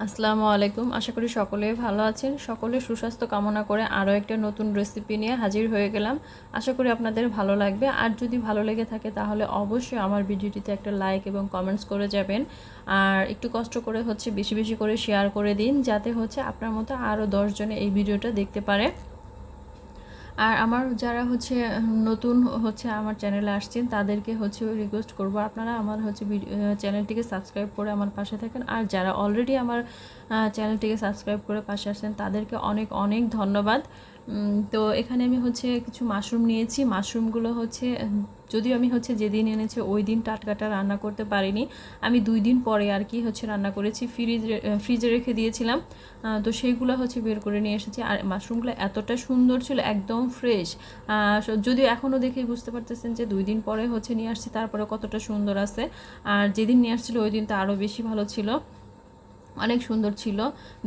আসসালামু আলাইকুম। আশা করি সকলেই ভালো আছেন। সকলের সুস্বাস্থ্য কামনা করে আরও একটা নতুন রেসিপি নিয়ে হাজির হয়ে গেলাম। আশা করি আপনাদের ভালো লাগবে। আর যদি ভালো লেগে থাকে তাহলে অবশ্যই আমার ভিডিওটিতে একটা লাইক এবং কমেন্টস করে যাবেন। আর একটু কষ্ট করে বেশি বেশি করে শেয়ার করে দিন, যাতে আপনার মতো আরও 10 জনে এই ভিডিওটা দেখতে পারে। আর আমার যারা নতুন আমার চ্যানেলে আসছেন তাদেরকে রিকোয়েস্ট করব, আপনারা আমার চ্যানেলটিকে সাবস্ক্রাইব করে আমার পাশে থাকেন। আর যারা অলরেডি আমার চ্যানেলটিকে সাবস্ক্রাইব করে পাশে আসছেন তাদেরকে অনেক অনেক ধন্যবাদ। তো এখানে আমি কিছু মাশরুম নিয়েছি। মাশরুমগুলো যদিও আমি যেদিন এনেছি ওই দিন টাটকাটা রান্না করতে পারিনি, আমি 2 দিন পরে আর কি রান্না করেছি। ফ্রিজে রেখে দিয়েছিলাম, তো সেইগুলো বের করে নিয়ে এসেছি। আর মাশরুমগুলো এতটা সুন্দর ছিল, একদম ফ্রেশ। যদিও এখনও দেখেই বুঝতে পারতেছেন যে 2 দিন পরে নিয়ে আসছি, তারপরে কতটা সুন্দর আছে। আর যেদিন নিয়ে আসছিল ওই দিন তো আরও বেশি ভালো ছিল, অনেক সুন্দর ছিল,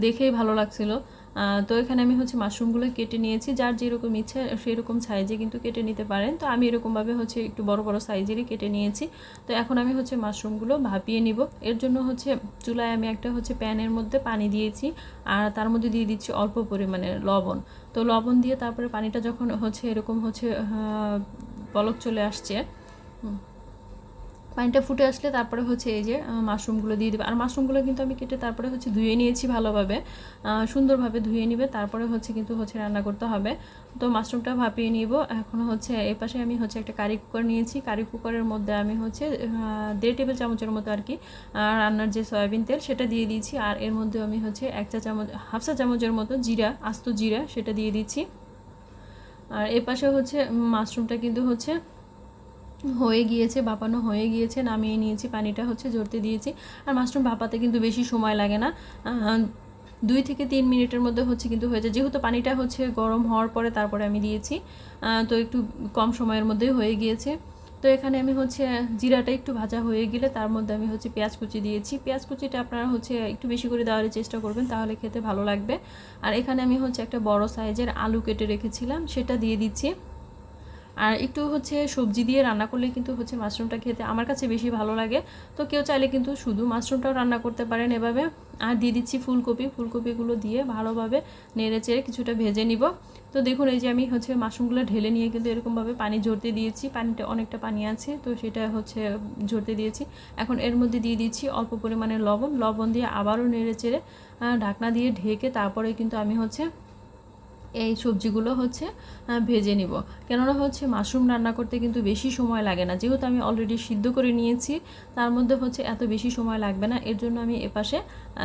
দেখেই ভালো লাগছিল। তো এখানে আমি মাশরুমগুলো কেটে নিয়েছি। যার যেরকম ইচ্ছা সেই রকম সাইজে কিন্তু কেটে নিতে পারেন। তো আমি এরকমভাবে একটু বড় বড় সাইজেরই কেটে নিয়েছি। তো এখন আমি মাশরুমগুলো ভাপিয়ে নিব। এর জন্য চুলায় আমি একটা প্যানের মধ্যে পানি দিয়েছি, আর তার মধ্যে দিয়ে দিচ্ছি অল্প পরিমাণে লবণ। তো লবণ দিয়ে তারপরে পানিটা যখন এরকম বলক চলে আসছে, পানিটা ফুটে আসলে তারপরে এই যে মাশরুমগুলো দিয়ে দেবে। আর মাশরুমগুলো কিন্তু আমি কেটে তারপরে ধুয়ে নিয়েছি ভালোভাবে, সুন্দরভাবে ধুয়ে নিবে, তারপরে কিন্তু রান্না করতে হবে। তো মাশরুমটা ভাপিয়ে নিব। এখন এই পাশে আমি একটা কারি কুকার নিয়েছি। কারি কুকারের মধ্যে আমি 1.5 টেবিল চামচের মতো আর কি রান্নার যে সয়াবিন তেল সেটা দিয়ে দিয়েছি। আর এর মধ্যে আমি 1 চা চামচ, হাফ চা চামচের মতো জিরা, আস্ত জিরা সেটা দিয়ে দিচ্ছি। আর এ পাশে মাশরুমটা কিন্তু হয়ে গিয়েছে, ভাপানো হয়ে গিয়েছে, নামিয়ে নিয়েছি, পানিটা ঝরতে দিয়েছি। আর মাশরুম ভাপাতে কিন্তু বেশি সময় লাগে না, 2 থেকে 3 মিনিটের মধ্যে কিন্তু হয়ে যায়। যেহেতু পানিটা গরম হওয়ার পরে তারপরে আমি দিয়েছি, তো একটু কম সময়ের মধ্যেই হয়ে গিয়েছে। তো এখানে আমি জিরাটা একটু ভাজা হয়ে গেলে তার মধ্যে আমি পেঁয়াজ কুচি দিয়েছি। পেঁয়াজ কুচিটা আপনারা একটু বেশি করে দেওয়ার চেষ্টা করবেন, তাহলে খেতে ভালো লাগবে। আর এখানে আমি একটা বড় সাইজের আলু কেটে রেখেছিলাম, সেটা দিয়ে দিচ্ছি। আর একটু সবজি দিয়ে রান্না করলে কিন্তু মাশরুমটা খেতে আমার কাছে বেশি ভালো লাগে। তো কেউ চাইলে কিন্তু শুধু মাশরুমটাও রান্না করতে পারেন এভাবে। আর দিয়ে দিচ্ছি ফুলকপিগুলো দিয়ে ভালোভাবে নেড়ে চেড়ে কিছুটা ভেজে নিব। তো দেখুন এই যে আমি মাশরুমগুলো ঢেলে নিয়ে কিন্তু এরকমভাবে পানি ঝরতে দিয়েছি। পানিটা অনেকটা পানি আছে, তো সেটা ঝরতে দিয়েছি। এখন এর মধ্যে দিয়ে দিচ্ছি অল্প পরিমাণে লবণ দিয়ে আবারও নেড়ে চেড়ে ঢাকনা দিয়ে ঢেকে তারপরে কিন্তু আমি এই সবজিগুলো ভেজে নিব। কেননা মাশরুম রান্না করতে কিন্তু বেশি সময় লাগে না, যেহেতু আমি অলরেডি সিদ্ধ করে নিয়েছি, তার মধ্যে এত বেশি সময় লাগবে না। এর জন্য আমি এপাশে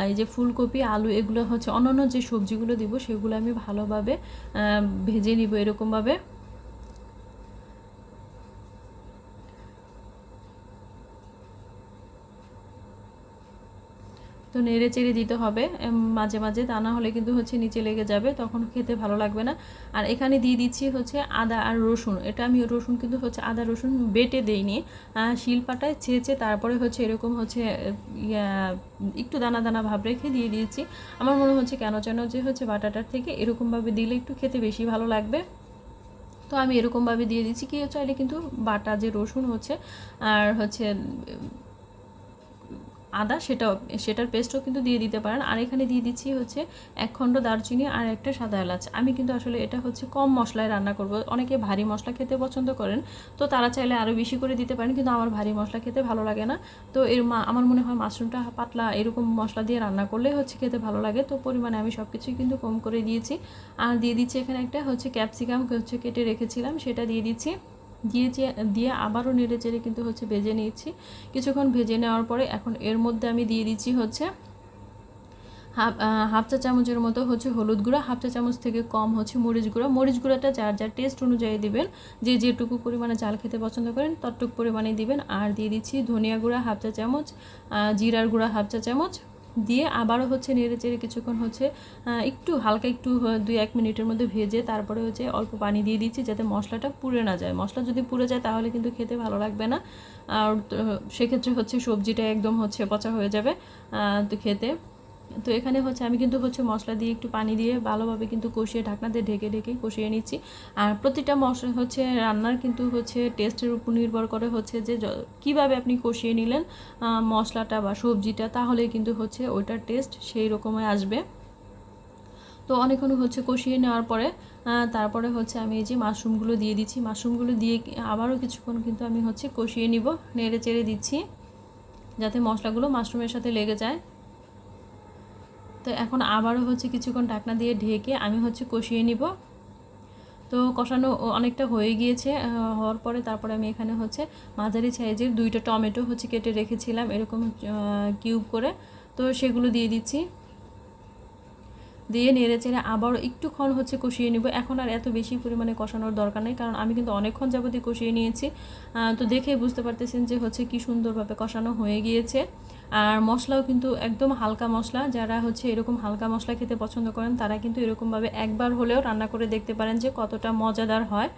এই যে ফুলকপি, আলু, এগুলো অন্যান্য যে সবজিগুলো দিব সেগুলো আমি ভালোভাবে ভেজে নিব এরকমভাবে। তো নেড়ে চেড়ে দিতে হবে মাঝে মাঝে, তা না হলে কিন্তু নিচে লেগে যাবে, তখন খেতে ভালো লাগবে না। আর এখানে দিয়ে দিচ্ছি আদা আর রসুন। এটা আমি রসুন কিন্তু আদা রসুন বেটে দেইনি, শিলপাটায় ছেঁচে তারপরে এরকম একটু দানা দানা ভাব রেখে দিয়ে দিয়েছি। আমার মনে কেন যেন যে বাটাটার থেকে এরকমভাবে দিলে একটু খেতে বেশি ভালো লাগবে। তো আমি এরকমভাবে দিয়ে দিচ্ছি। কেউ চাইলে কিন্তু বাটা যে রসুন আর আদা সেটার পেস্টও কিন্তু দিয়ে দিতে পারেন। আর এখানে দিয়ে দিচ্ছি 1 খণ্ড দারচিনি আর একটা সাদা এলাচ। আমি কিন্তু আসলে এটা কম মশলায় রান্না করব। অনেকে ভারী মশলা খেতে পছন্দ করেন, তো তারা চাইলে আরও বেশি করে দিতে পারেন, কিন্তু আমার ভারী মশলা খেতে ভালো লাগে না। তো আমার মনে হয় মাশরুমটা পাতলা এরকম মশলা দিয়ে রান্না করলে খেতে ভালো লাগে। তো পরিমাণে আমি সব কিছুই কিন্তু কম করে দিয়েছি। আর দিয়ে দিচ্ছি এখানে একটা ক্যাপসিকাম কেটে রেখেছিলাম, সেটা দিয়ে দিচ্ছি। দিয়ে আবারও নেড়ে চেড়ে কিন্তু ভেজে নিচ্ছি। কিছুক্ষণ ভেজে নেওয়ার পরে এখন এর মধ্যে আমি দিয়ে দিচ্ছি হাফ চা চামচের মতো হলুদ গুঁড়া, হাফ চা চামচ থেকে কম মরিচ গুঁড়াটা যার যার টেস্ট অনুযায়ী দিবেন, যে যেটুকু পরিমাণে ঝাল খেতে পছন্দ করেন ততটুকু পরিমাণে দিবেন। আর দিয়ে দিচ্ছি ধনিয়া গুঁড়া হাফ চা চামচ, জিরার গুঁড়া হাফ চা চামচ দিয়ে আবারও নেড়ে চেড়ে কিছুক্ষণ একটু হালকা একটু 2-1 মিনিটের মধ্যে ভেজে তারপরে অল্প পানি দিয়ে দিচ্ছি, যাতে মশলাটা পুড়ে না যায়। মশলা যদি পুড়ে যায় তাহলে কিন্তু খেতে ভালো লাগবে না। আর সেক্ষেত্রে সবজিটা একদম পচা হয়ে যাবে তো খেতে। তো এখানে হচ্ছে আমি কিন্তু হচ্ছে মশলা দিয়ে একটু পানি দিয়ে ভালোভাবে কিন্তু কষিয়ে ঢাকনা দিয়ে ঢেকে ঢেকে কষিয়ে নিচ্ছি। আর প্রতিটা মশলা হচ্ছে রান্নার কিন্তু হচ্ছে টেস্টের উপর নির্ভর করে হচ্ছে যে কীভাবে আপনি কষিয়ে নিলেন মশলাটা বা সবজিটা, তাহলে কিন্তু হচ্ছে ওইটার টেস্ট সেই রকমই আসবে। তো অনেকক্ষণ হচ্ছে কষিয়ে নেওয়ার পরে তারপরে হচ্ছে আমি এই যে মাশরুমগুলো দিয়ে দিচ্ছি। মাশরুমগুলো দিয়ে আবারও কিছুক্ষণ কিন্তু আমি হচ্ছে কষিয়ে নিব, নেড়ে চেড়ে দিচ্ছি যাতে মশলাগুলো মাশরুমের সাথে লেগে যায়। তো এখন আবারও হচ্ছে কিছুক্ষণ ঢাকনা দিয়ে ঢেকে আমি হচ্ছে কষিয়ে নিব। তো কষানো অনেকটা হয়ে গিয়েছে, হওয়ার পরে তারপরে আমি এখানে হচ্ছে মাঝারি সাইজের 2টা টমেটো হচ্ছে কেটে রেখেছিলাম এরকম কিউব করে, তো সেগুলো দিয়ে দিচ্ছি। দিয়ে নেড়ে চেড়ে আবারও একটুক্ষণ হচ্ছে কষিয়ে নিব। এখন আর এত বেশি পরিমাণে কষানোর দরকার নেই, কারণ আমি কিন্তু অনেকক্ষণ যাবতীয় কষিয়ে নিয়েছি। তো দেখেই বুঝতে পারতেছেন যে হচ্ছে কি সুন্দরভাবে কষানো হয়ে গিয়েছে। আর মশলাও কিন্তু একদম হালকা মশলা, যারা হচ্ছে এরকম হালকা মশলা খেতে পছন্দ করেন তারা কিন্তু এরকমভাবে একবার হলেও রান্না করে দেখতে পারেন যে কতটা মজাদার হয়।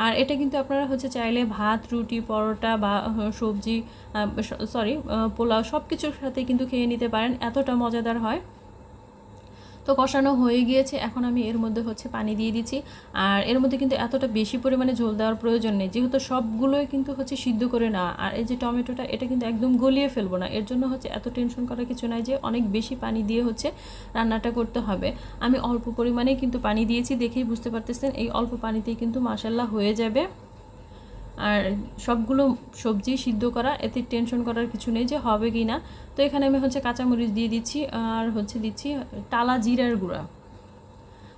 আর এটা কিন্তু আপনারা হচ্ছে চাইলে ভাত, রুটি, পরোটা বা সবজি, পোলাও সব কিছুর সাথে কিন্তু খেয়ে নিতে পারেন, এতটা মজাদার হয়। তো কষানো হয়ে গিয়েছে, এখন আমি এর মধ্যে হচ্ছে পানি দিয়ে দিচ্ছি। আর এর মধ্যে কিন্তু এতটা বেশি পরিমাণে ঝোল দেওয়ার প্রয়োজন নেই, যেহেতু সবগুলোই কিন্তু হচ্ছে সিদ্ধ করে নেওয়া। আর এই যে টমেটোটা, এটা কিন্তু একদম গলিয়ে ফেলবো না, এর জন্য হচ্ছে এত টেনশন করার কিছু নাই যে অনেক বেশি পানি দিয়ে হচ্ছে রান্নাটা করতে হবে। আমি অল্প পরিমাণেই কিন্তু পানি দিয়েছি, দেখেই বুঝতে পারতেছেন এই অল্প পানিতেই কিন্তু মাশাল্লাহ হয়ে যাবে। আর সবগুলো সবজি সিদ্ধ করা, এতে টেনশন করার কিছু নেই যে হবে কি না। তো এখানে আমি হচ্ছে কাঁচামরিচ দিয়ে দিচ্ছি, আর হচ্ছে দিচ্ছি টালা জিরার গুঁড়া।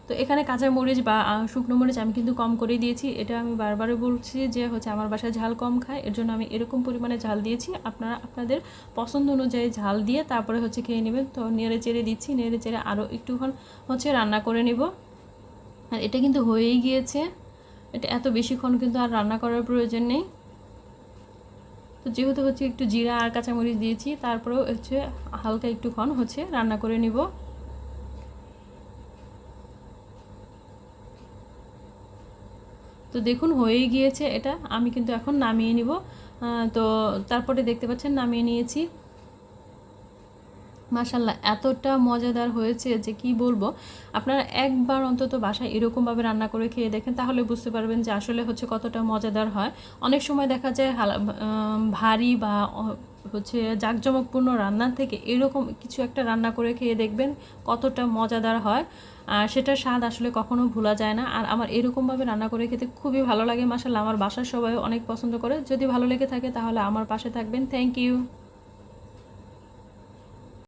তো এখানে কাঁচামরিচ বা শুকনো মরিচ আমি কিন্তু কম করে দিয়েছি, এটা আমি বারবারই বলছি যে হচ্ছে আমার বাসায় ঝাল কম খায়, এর জন্য আমি এরকম পরিমাণে ঝাল দিয়েছি। আপনারা আপনাদের পছন্দ অনুযায়ী ঝাল দিয়ে তারপরে হচ্ছে খেয়ে নেবেন। তো নেড়ে চেড়ে দিচ্ছি, নেড়ে চেড়ে আরও একটুক্ষণ হচ্ছে রান্না করে নেব। আর এটা কিন্তু হয়েই গিয়েছে, এটা এত বেশিক্ষণ কিন্তু আর রান্না করার প্রয়োজন নেই। তো যেহেতু হচ্ছে একটু জিরা আর কাঁচামরিচ দিয়েছি, তারপরেও হচ্ছে হালকা একটুক্ষণ হচ্ছে রান্না করে নিব। তো দেখুন হয়েই গিয়েছে এটা, আমি কিন্তু এখন নামিয়ে নিব। তো তারপরে দেখতে পাচ্ছেন নামিয়ে নিয়েছি। মাশাল্লাহ এতটা মজাদার হয়েছে যে কি বলবো। আপনারা একবার অন্তত বাসায় এরকমভাবে রান্না করে খেয়ে দেখেন, তাহলে বুঝতে পারবেন যে আসলে হচ্ছে কতটা মজাদার হয়। অনেক সময় দেখা যায় ভারী বা হচ্ছে জাঁকজমকপূর্ণ রান্নার থেকে এরকম কিছু একটা রান্না করে খেয়ে দেখবেন কতটা মজাদার হয়। আর সেটার স্বাদ আসলে কখনো ভোলা যায় না। আর আমার এরকমভাবে রান্না করে খেতে খুবই ভালো লাগে। মাশাল্লাহ আমার বাসার সবাই অনেক পছন্দ করে। যদি ভালো লেগে থাকে তাহলে আমার পাশে থাকবেন। Thank you.